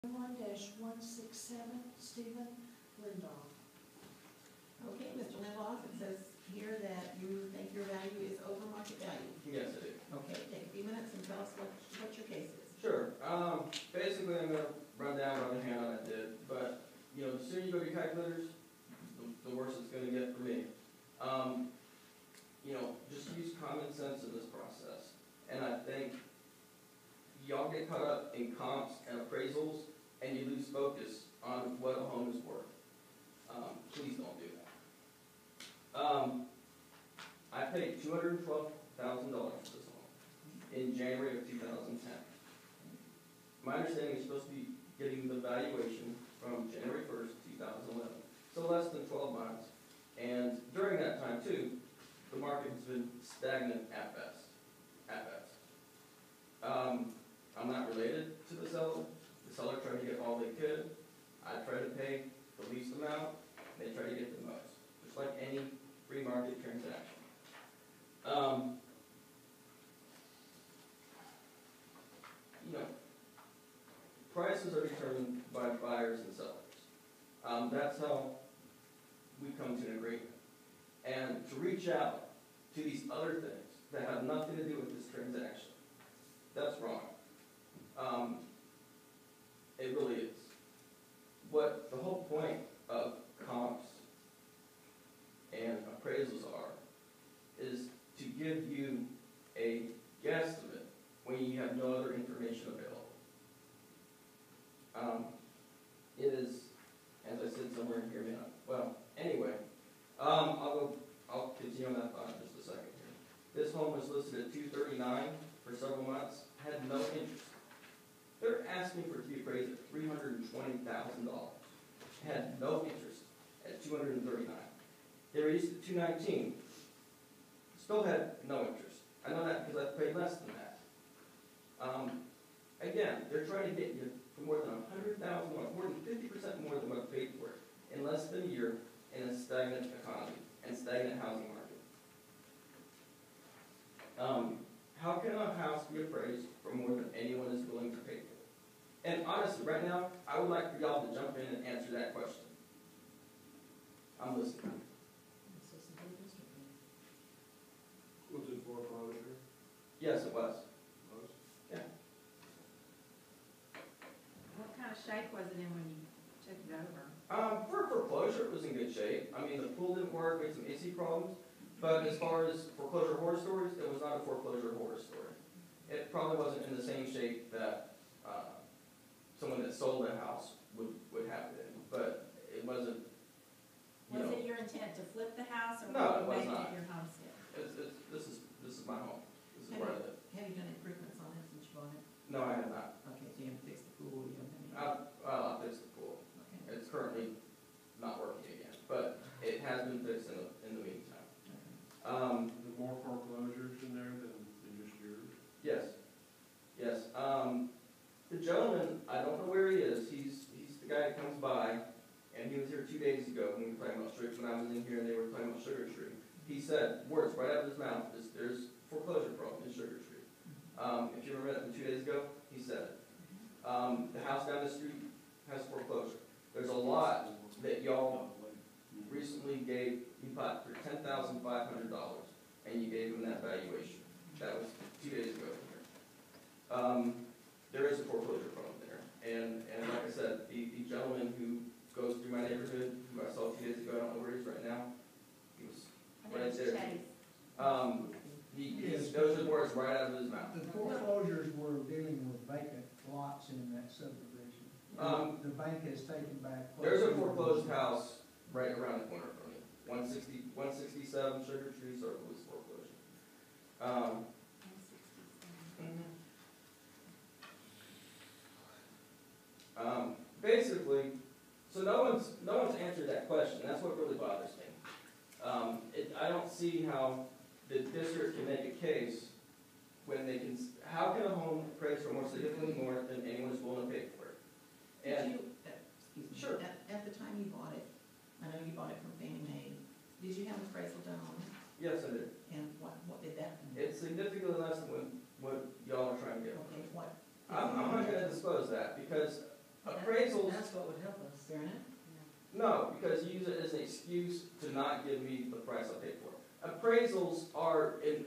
1-167, Stephen Lindahl. Okay, Mr. Lindahl, it says here that you think your value is over market value. Yes, I do. Okay, take a few minutes and tell us what your case is. Sure. Basically, I'm going to run down what the handout I did, but, you know, the sooner you go to your calculators, the worse it's going to get for me. You know, just use common sense in this process. And I think y'all get caught up in comps and appraisals, and you lose focus on what a home is worth. Please don't do that. I paid $212,000 for this home in January of 2010. My understanding is supposed to be getting the valuation from January 1st, 2011. So less than 12 months. And during that time, too, the market has been stagnant at best. At best. I'm not related to the seller. The seller tried to get all they could. I tried to pay the least amount. They try to get the most. Just like any free market transaction. You know, prices are determined by buyers and sellers. That's how we come to an agreement. And to reach out to these other things that have nothing to do with this transaction, that's wrong. It really is. What the whole point of comps and appraisals is to give you a guesstimate when you have no other information available. It is, as I said somewhere in here, man. Well, anyway, I'll continue on that thought in just a second here. This home was listed at $239 for several months, had no interest. They're asking for it to be appraised at $320,000. Had no interest at $239. They raised it to $219. Still had no interest. I know that because I paid less than that. Again, they're trying to get you for more than $100,000, more than 50% more than what I paid for it in less than a year in a stagnant economy and stagnant housing market. How can a house be appraised for more than anyone is willing to pay for it? And honestly, right now, I would like for y'all to jump in and answer that question. I'm listening. Was it foreclosure? Yes, it was. Yeah. What kind of shape was it in when you took it over? For foreclosure, it was in good shape. I mean, the pool didn't work, we had some AC problems. But as far as foreclosure horror stories, it was not a foreclosure horror story. It probably wasn't in the same shape that someone that sold a house would have it in. But it wasn't, Was it your intent to flip the house, or no, were you it was making not. it your home sale? This is my home. This is where I live. Have you done improvements on it since you bought it? No, I have not. Okay, so you haven't fixed the pool, you haven't done I'll fix the pool. Okay. It's currently not working again, but it has been fixed in the meantime. The more foreclosures in there than just yours? Yes. Yes. The gentleman, I don't know where he is. He's the guy that comes by, and he was here 2 days ago when we were talking about when I was in here and they were talking about Sugar Tree. He said, words right out of his mouth, there's foreclosure problem in Sugar Tree. If you remember that from 2 days ago, he said it. The house down the street has foreclosure. There's a lot that y'all recently gave, you bought for $10,500, and you gave him that valuation. That was 2 days ago here. There is a foreclosure problem there. And like I said, the gentleman who goes through my neighborhood, who I saw 2 days ago, I don't know where he is right now, he was right there. Those are words right out of his mouth. The foreclosures were dealing with vacant lots in that subdivision. The bank has taken back. There's a foreclosed house right around the corner from me. 167 Sugar Tree Circle is foreclosure. Basically, so no one's answered that question. That's what really bothers me. I don't see how the district can make a case when they can. How can a home appraise for more significantly more than anyone is willing to pay for it? And excuse me, sure. At the time you bought it, I know you bought it from Fannie Mae. Did you have an appraisal done on it? Yes, I did. And what did that mean? It's significantly less than what y'all are trying to get. Okay, what? I'm not going to disclose that because That's appraisals, That's what would help us. Fair enough? no, because you use it as an excuse to not give me the price I paid for it. Appraisals are in,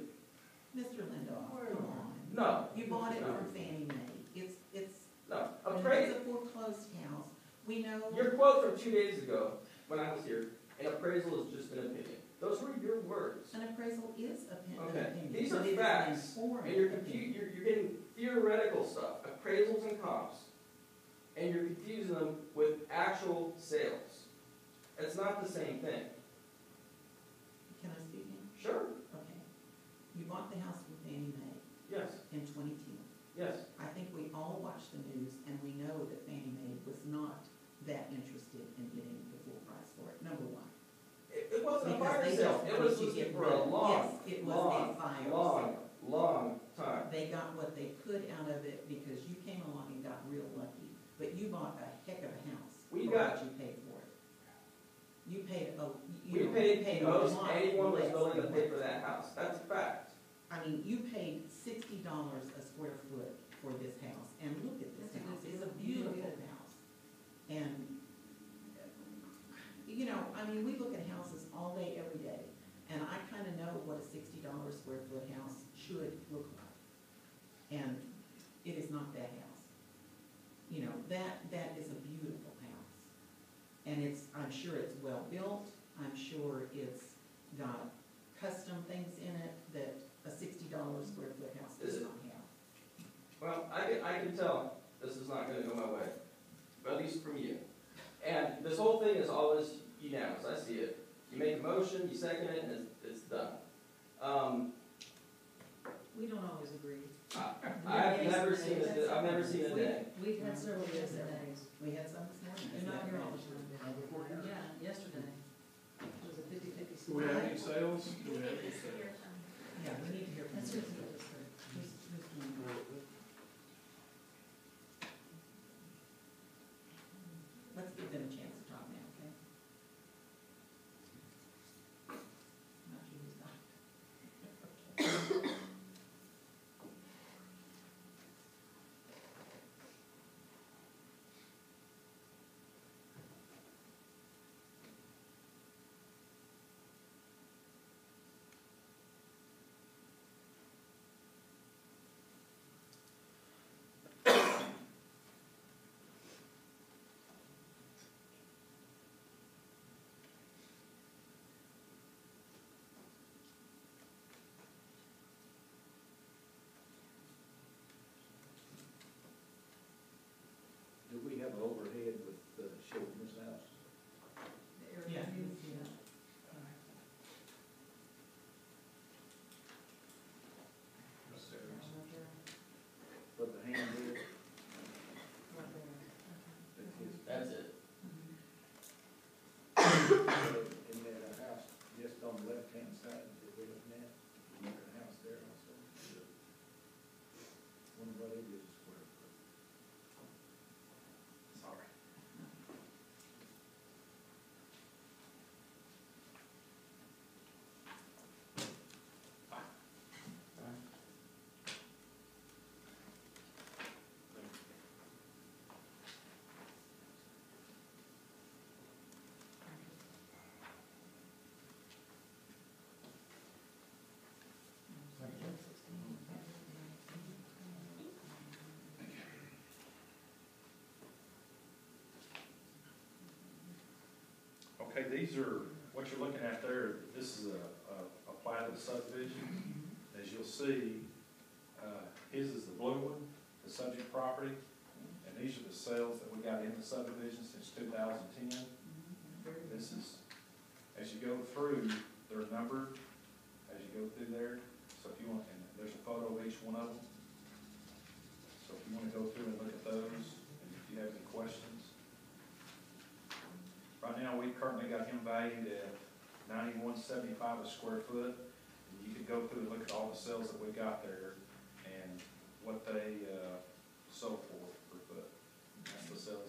Mr. Lindoff, come on. no, You bought it from Fannie Mae. It's, no, it's appraisal. a foreclosed house. We know. Your quote from 2 days ago, when I was here, an appraisal is just an opinion. Those were your words. An appraisal is an Okay, opinion. these but are it is an facts, informed and you're opinion. you're getting theoretical stuff, appraisals and comps, and you're confusing them with actual sales. It's not the same thing. Can I speak now? Sure, Okay. You bought the house from Fannie Mae yes, in 2010. yes. I think we all watched the news and we know that Fannie Mae was not that interested in getting the full price for it, number one. It wasn't a Because fire they sale, just it wanted was to listed get for rid a of- long, Yes, it was a fire sale. long time. They got what they could out of it because you came along and got real lucky. But you bought a heck of a house We for got- what you paid for it. You paid a, We you know, paid paid the a most lot anyone was less willing to than pay what- for that house, that's a fact. I mean, you paid $60 a square foot for this house, and look at this That's a house, good it's a deal. beautiful Good. house. And, you know, I mean, we look at houses all day, every day, and I kinda know what a $60 square foot house should look like. And it is not that house. You know, that is a beautiful house. And it's, I'm sure it's well-built, I'm sure it's got custom things in it that a $60 square foot house Is does it? not have. Well, I can tell this is not gonna go my way, at least from you. And this whole thing is always unanimous, I see it. You make a motion, you second it, and it's done. We don't always agree. I've never seen a day. We've had several yesterdays. We had some this morning. You're not here all the time. Before here. Yeah, yesterday. It was a 50-50 Do split. we have any sales? Do we have any Let's sales? hear from Yeah, we need to hear from That's you. just what it's for. Who's doing- Let's give them a chance to talk now, okay? Not sure who's not. Do we have an overhead with shielding this house? The area Yeah. view, yeah. Right there, But the hand there, right there. that's his, That's it. in that house, just on the left-hand side that we're looking at, you look at a house there also. Wonder what it is a square foot. Sorry. Okay, these are, what you're looking at there, this is a plat of the subdivision. As you'll see, his is the blue one, the subject property, and these are the sales that we got in the subdivision since 2010. This is, as you go through, they're numbered as you go through there. So if you want, and there's a photo of each one of them. So if you want to go through and look at those, and if you have any questions. Right now, we've currently got him valued at $91.75 a square foot. And you can go through and look at all the sales that we got there and what they sold for per foot. That's the sales